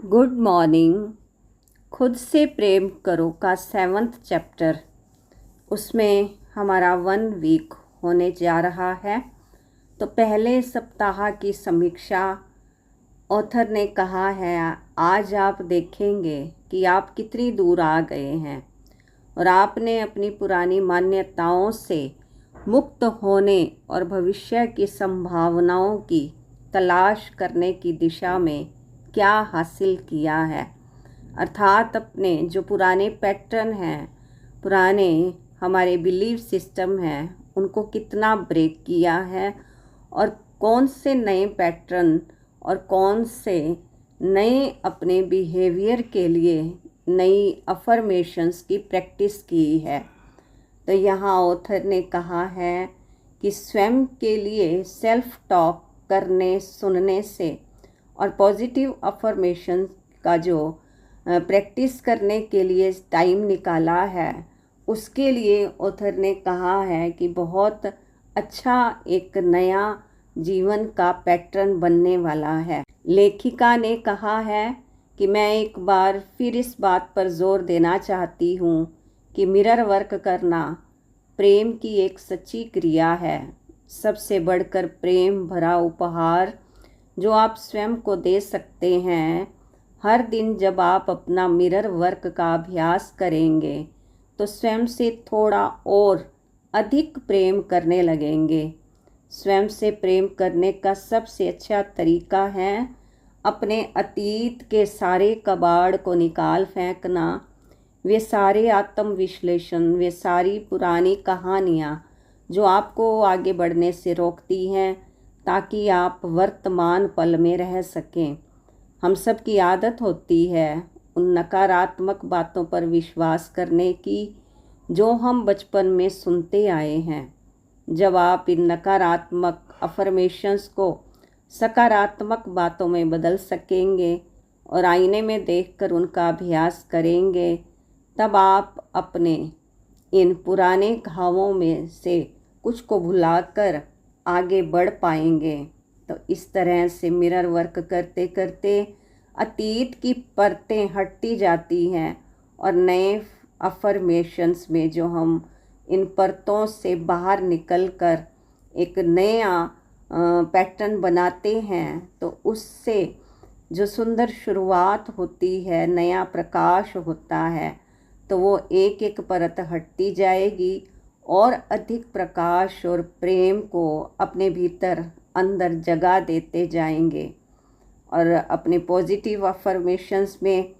Good morning. खुद से प्रेम करो का 7th चैप्टर, उसमें हमारा 1 वीक होने जा रहा है। तो पहले सप्ताह की समीक्षा ऑथर ने कहा है, आज आप देखेंगे कि आप कितनी दूर आ गए हैं और आपने अपनी पुरानी मान्यताओं से मुक्त होने और भविष्य की संभावनाओं की तलाश करने की दिशा में क्या हासिल किया है। अर्थात अपने जो पुराने पैटर्न हैं, पुराने हमारे बिलीव सिस्टम हैं, उनको कितना ब्रेक किया है और कौन से नए पैटर्न और कौन से नए अपने बिहेवियर के लिए नई अफर्मेशंस की प्रैक्टिस की है। तो यहाँ ऑथर ने कहा है कि स्वयं के लिए सेल्फ टॉक करने, सुनने से और पॉजिटिव अफर्मेशन का जो प्रैक्टिस करने के लिए टाइम निकाला है, उसके लिए ऑथर ने कहा है कि बहुत अच्छा एक नया जीवन का पैटर्न बनने वाला है। लेखिका ने कहा है कि मैं एक बार फिर इस बात पर जोर देना चाहती हूँ कि मिरर वर्क करना प्रेम की एक सच्ची क्रिया है। सबसे बढ़कर प्रेम भरा उपहार जो आप स्वयं को दे सकते हैं। हर दिन जब आप अपना मिरर वर्क का अभ्यास करेंगे तो स्वयं से थोड़ा और अधिक प्रेम करने लगेंगे। स्वयं से प्रेम करने का सबसे अच्छा तरीका है अपने अतीत के सारे कबाड़ को निकाल फेंकना। वे सारे आत्मविश्लेषण, वे सारी पुरानी कहानियाँ जो आपको आगे बढ़ने से रोकती हैं, ताकि आप वर्तमान पल में रह सकें। हम सब की आदत होती है उन नकारात्मक बातों पर विश्वास करने की जो हम बचपन में सुनते आए हैं। जब आप इन नकारात्मक अफर्मेशंस को सकारात्मक बातों में बदल सकेंगे और आईने में देखकर उनका अभ्यास करेंगे, तब आप अपने इन पुराने घावों में से कुछ को भुलाकर आगे बढ़ पाएंगे। तो इस तरह से मिरर वर्क करते करते अतीत की परतें हटती जाती हैं और नए अफर्मेशंस में जो हम इन परतों से बाहर निकलकर एक नया पैटर्न बनाते हैं, तो उससे जो सुंदर शुरुआत होती है, नया प्रकाश होता है, तो वो एक एक परत हटती जाएगी और अधिक प्रकाश और प्रेम को अपने भीतर अंदर जगा देते जाएंगे और अपने पॉजिटिव अफर्मेशंस में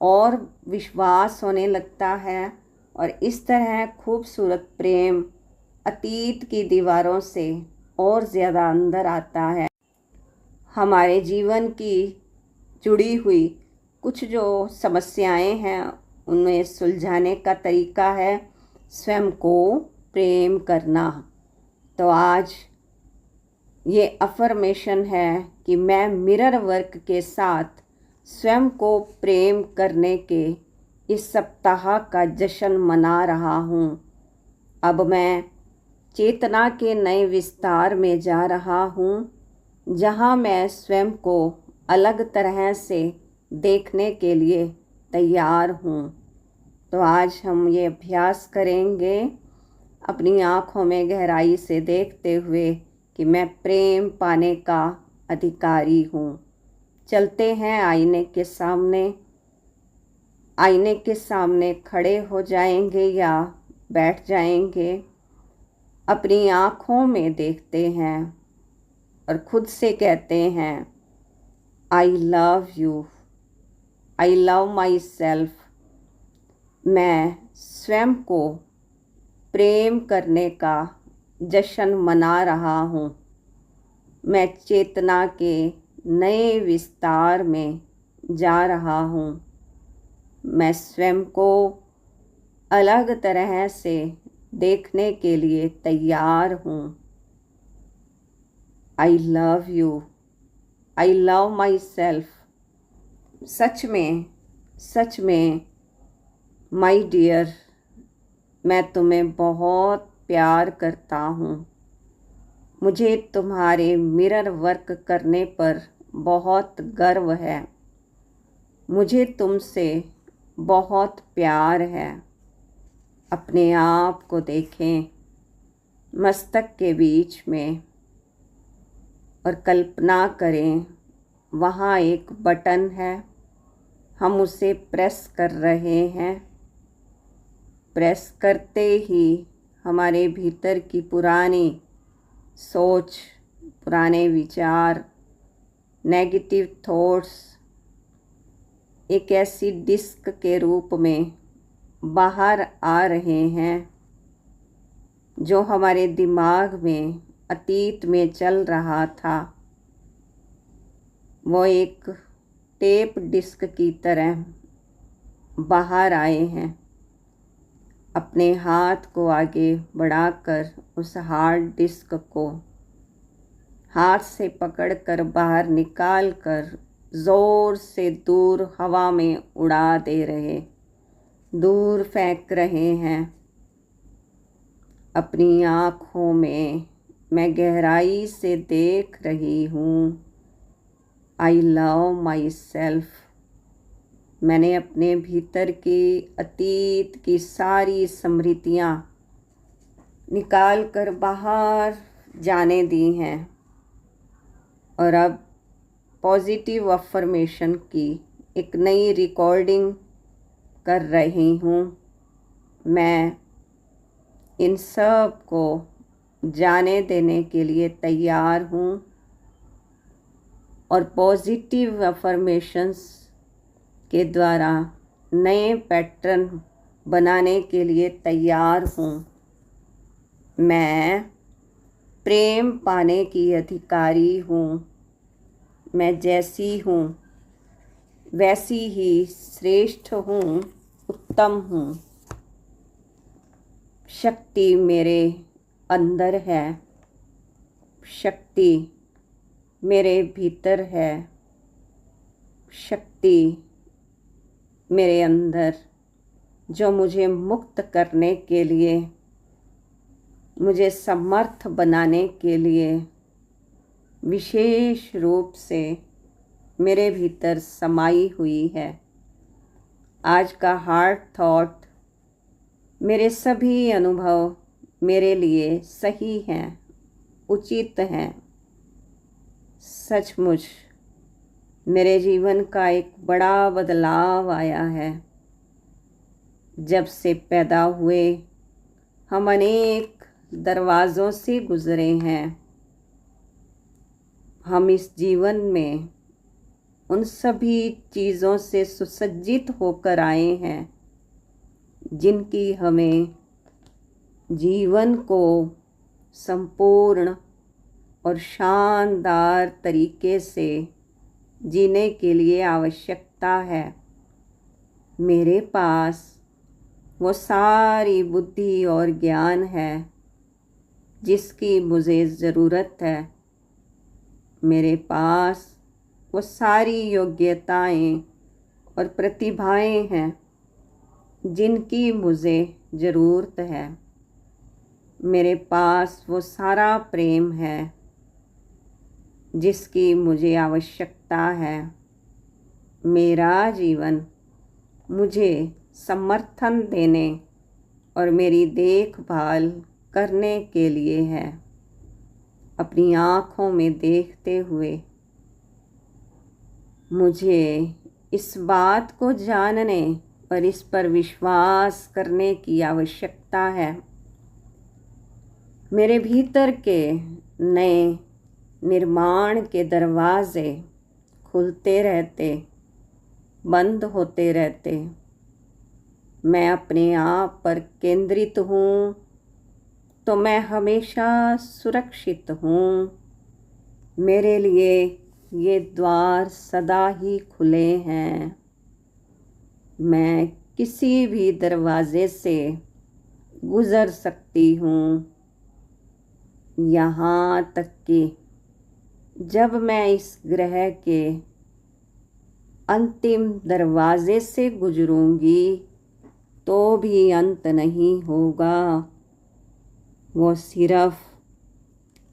और विश्वास होने लगता है। और इस तरह खूबसूरत प्रेम अतीत की दीवारों से और ज़्यादा अंदर आता है। हमारे जीवन की जुड़ी हुई कुछ जो समस्याएं हैं, उन्हें सुलझाने का तरीका है स्वयं को प्रेम करना। तो आज ये अफर्मेशन है कि मैं मिरर वर्क के साथ स्वयं को प्रेम करने के इस सप्ताह का जश्न मना रहा हूँ। अब मैं चेतना के नए विस्तार में जा रहा हूँ, जहाँ मैं स्वयं को अलग तरह से देखने के लिए तैयार हूँ। तो आज हम ये अभ्यास करेंगे अपनी आँखों में गहराई से देखते हुए कि मैं प्रेम पाने का अधिकारी हूँ। चलते हैं आईने के सामने। आईने के सामने खड़े हो जाएंगे या बैठ जाएंगे। अपनी आँखों में देखते हैं और खुद से कहते हैं, आई love you, I love my self. मैं स्वयं को प्रेम करने का जश्न मना रहा हूँ। मैं चेतना के नए विस्तार में जा रहा हूँ। मैं स्वयं को अलग तरह से देखने के लिए तैयार हूँ। I love you, I love myself. सच में माई डियर, मैं तुम्हें बहुत प्यार करता हूँ। मुझे तुम्हारे मिरर वर्क करने पर बहुत गर्व है। मुझे तुमसे बहुत प्यार है। अपने आप को देखें मस्तक के बीच में और कल्पना करें वहाँ एक बटन है, हम उसे प्रेस कर रहे हैं। प्रेस करते ही हमारे भीतर की पुरानी सोच, पुराने विचार, नेगेटिव थॉट्स एक ऐसी डिस्क के रूप में बाहर आ रहे हैं जो हमारे दिमाग में अतीत में चल रहा था। वो एक टेप डिस्क की तरह बाहर आए हैं। अपने हाथ को आगे बढ़ाकर उस हार्ड डिस्क को हाथ से पकड़कर बाहर निकालकर ज़ोर से दूर हवा में उड़ा दे रहे, दूर फेंक रहे हैं। अपनी आँखों में मैं गहराई से देख रही हूँ। I love my self. मैंने अपने भीतर की अतीत की सारी स्मृतियाँ निकाल कर बाहर जाने दी हैं और अब पॉजिटिव अफर्मेशन की एक नई रिकॉर्डिंग कर रही हूँ। मैं इन सब को जाने देने के लिए तैयार हूँ और पॉजिटिव अफर्मेशंस के द्वारा नए पैटर्न बनाने के लिए तैयार हूँ। मैं प्रेम पाने की अधिकारी हूँ। मैं जैसी हूँ वैसी ही श्रेष्ठ हूँ, उत्तम हूँ। शक्ति मेरे अंदर है, शक्ति मेरे भीतर है, शक्ति मेरे अंदर जो मुझे मुक्त करने के लिए, मुझे समर्थ बनाने के लिए विशेष रूप से मेरे भीतर समाई हुई है। आज का हार्ट थॉट, मेरे सभी अनुभव मेरे लिए सही हैं, उचित हैं। सचमुच मेरे जीवन का एक बड़ा बदलाव आया है। जब से पैदा हुए हम अनेक दरवाज़ों से गुज़रे हैं। हम इस जीवन में उन सभी चीज़ों से सुसज्जित होकर आए हैं जिनकी हमें जीवन को संपूर्ण और शानदार तरीके से जीने के लिए आवश्यकता है। मेरे पास वो सारी बुद्धि और ज्ञान है जिसकी मुझे ज़रूरत है। मेरे पास वो सारी योग्यताएं और प्रतिभाएं हैं जिनकी मुझे ज़रूरत है। मेरे पास वो सारा प्रेम है जिसकी मुझे आवश्यकता है। मेरा जीवन मुझे समर्थन देने और मेरी देखभाल करने के लिए है। अपनी आँखों में देखते हुए मुझे इस बात को जानने और इस पर विश्वास करने की आवश्यकता है। मेरे भीतर के नए निर्माण के दरवाजे खुलते रहते, बंद होते रहते। मैं अपने आप पर केंद्रित हूँ तो मैं हमेशा सुरक्षित हूँ। मेरे लिए ये द्वार सदा ही खुले हैं। मैं किसी भी दरवाज़े से गुज़र सकती हूँ, यहाँ तक कि जब मैं इस ग्रह के अंतिम दरवाज़े से गुजरूंगी तो भी अंत नहीं होगा। वो सिर्फ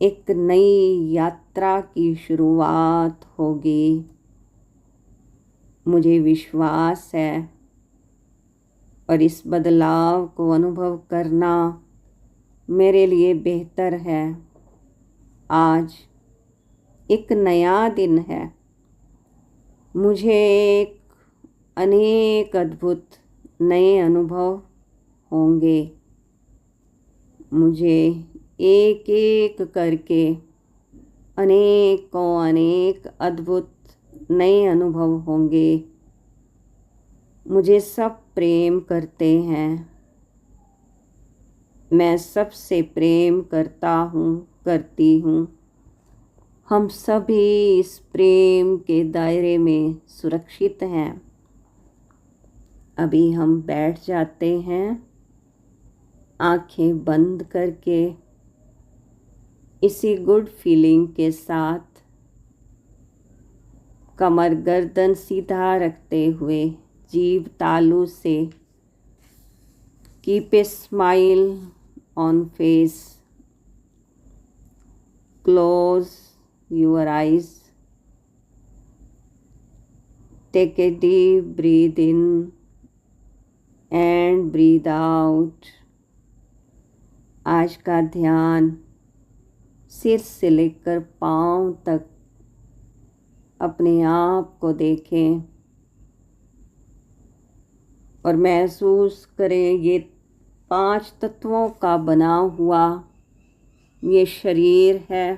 एक नई यात्रा की शुरुआत होगी। मुझे विश्वास है और इस बदलाव को अनुभव करना मेरे लिए बेहतर है। आज एक नया दिन है। मुझे अनेक अद्भुत नए अनुभव होंगे। मुझे एक एक करके अनेक अद्भुत नए अनुभव होंगे। मुझे सब प्रेम करते हैं। मैं सबसे प्रेम करता हूँ, करती हूँ। हम सभी इस प्रेम के दायरे में सुरक्षित हैं। अभी हम बैठ जाते हैं आंखें बंद करके, इसी गुड फीलिंग के साथ कमर गर्दन सीधा रखते हुए, जीभ तालू से, keep a smile on face, close your eyes, take a deep breath in and breath out. आज का ध्यान सिर से लेकर पांव तक अपने आप को देखें और महसूस करें ये 5 तत्वों का बना हुआ ये शरीर है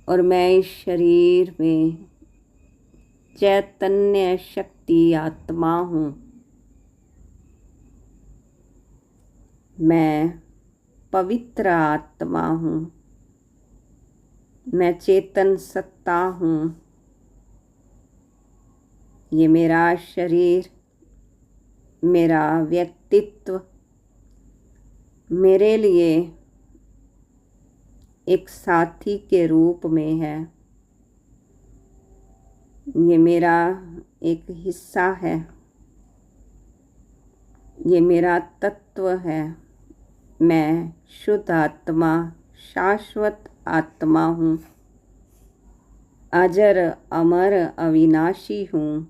और मैं इस शरीर में चैतन्य शक्ति आत्मा हूँ। मैं पवित्र आत्मा हूँ। मैं चेतन सत्ता हूँ। ये मेरा शरीर, मेरा व्यक्तित्व मेरे लिए एक साथी के रूप में है। ये मेरा एक हिस्सा है। ये मेरा तत्व है। मैं शुद्ध आत्मा, शाश्वत आत्मा हूँ। अजर अमर अविनाशी हूँ।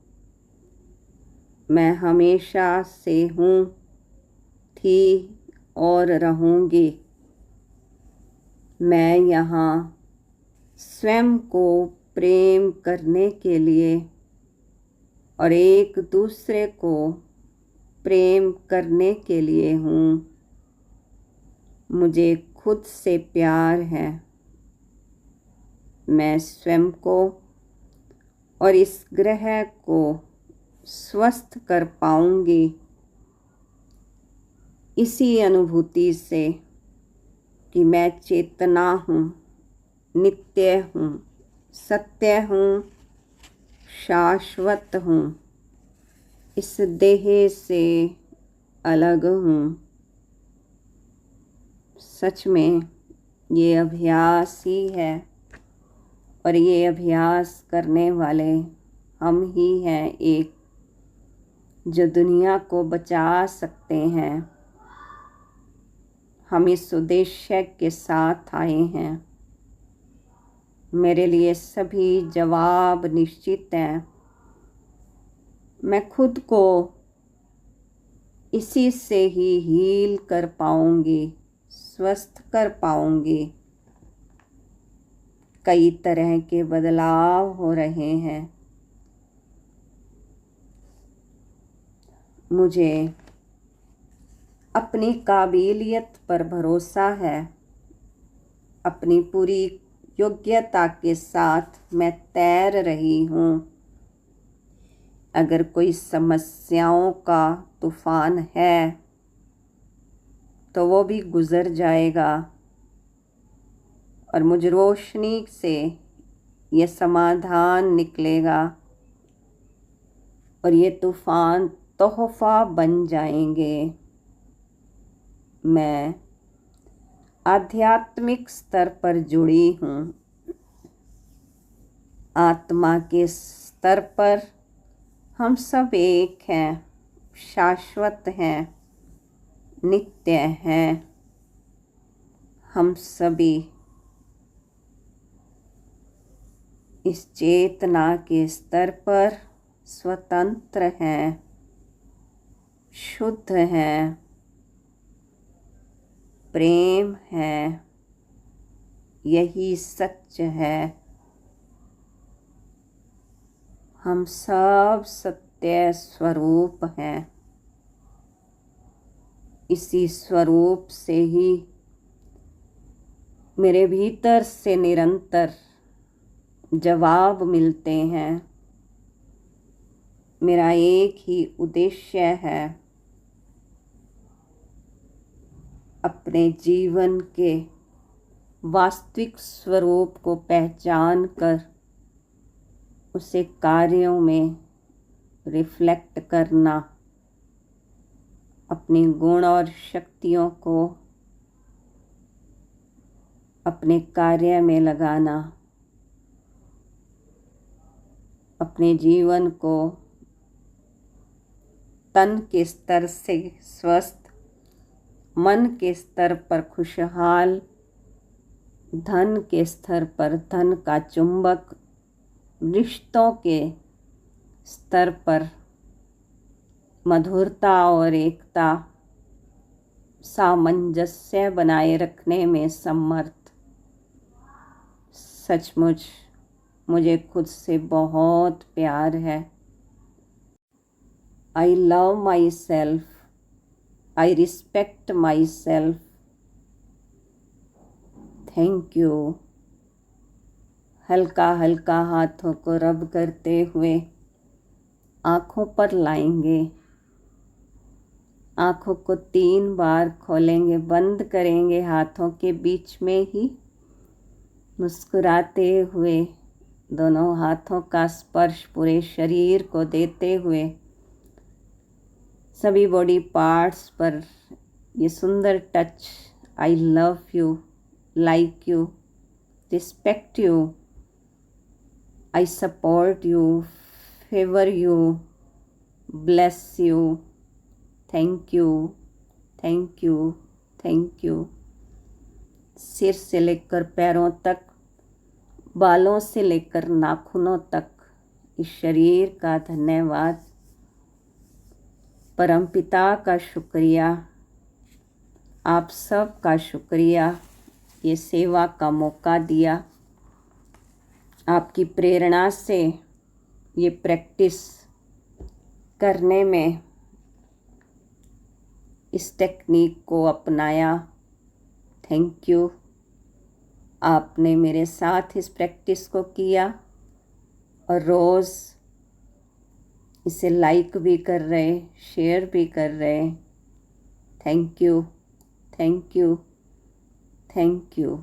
मैं हमेशा से हूँ, थी और रहूँगी। मैं यहाँ स्वयं को प्रेम करने के लिए और एक दूसरे को प्रेम करने के लिए हूँ। मुझे खुद से प्यार है। मैं स्वयं को और इस ग्रह को स्वस्थ कर पाऊंगी इसी अनुभूति से कि मैं चेतना हूँ, नित्य हूँ, सत्य हूँ, शाश्वत हूँ, इस देह से अलग हूँ। सच में ये अभ्यास ही है और ये अभ्यास करने वाले हम ही हैं, एक जो दुनिया को बचा सकते हैं। हम इस उद्देश्य के साथ आए हैं। मेरे लिए सभी जवाब निश्चित हैं। मैं खुद को इसी से ही हील कर पाऊंगी, स्वस्थ कर पाऊंगी। कई तरह के बदलाव हो रहे हैं। मुझे अपनी काबिलियत पर भरोसा है। अपनी पूरी योग्यता के साथ मैं तैर रही हूँ। अगर कोई समस्याओं का तूफान है तो वो भी गुज़र जाएगा और मुझ रोशनी से ये समाधान निकलेगा और ये तूफान तोहफ़ा बन जाएंगे। मैं आध्यात्मिक स्तर पर जुड़ी हूँ। आत्मा के स्तर पर हम सब एक हैं, शाश्वत हैं, नित्य हैं। हम सभी इस चेतना के स्तर पर स्वतंत्र हैं, शुद्ध हैं, प्रेम है, यही सच है। हम सब सत्य स्वरूप हैं। इसी स्वरूप से ही मेरे भीतर से निरंतर जवाब मिलते हैं। मेरा एक ही उद्देश्य है, अपने जीवन के वास्तविक स्वरूप को पहचान कर उसे कार्यों में रिफ्लेक्ट करना, अपनी गुण और शक्तियों को अपने कार्य में लगाना, अपने जीवन को तन के स्तर से स्वस्थ, मन के स्तर पर खुशहाल, धन के स्तर पर धन का चुंबक, रिश्तों के स्तर पर मधुरता और एकता, सामंजस्य बनाए रखने में समर्थ। सचमुच मुझे खुद से बहुत प्यार है। आई love my self, I respect my self. Thank you. हल्का हल्का हाथों को रब करते हुए आँखों पर लाएंगे। आँखों को 3 बार खोलेंगे, बंद करेंगे हाथों के बीच में ही। मुस्कुराते हुए दोनों हाथों का स्पर्श पूरे शरीर को देते हुए सभी बॉडी पार्ट्स पर ये सुंदर touch, I love you, like you, respect you, I support you, favour you, bless you, thank you, thank you, thank you. सिर से लेकर पैरों तक, बालों से लेकर नाखूनों तक इस शरीर का धन्यवाद। परमपिता का शुक्रिया, आप सब का शुक्रिया, ये सेवा का मौका दिया। आपकी प्रेरणा से ये प्रैक्टिस करने में इस टेक्निक को अपनाया। Thank you. आपने मेरे साथ इस प्रैक्टिस को किया और रोज़ इसे लाइक भी कर रहे, शेयर भी कर रहे। Thank you, thank you, thank you.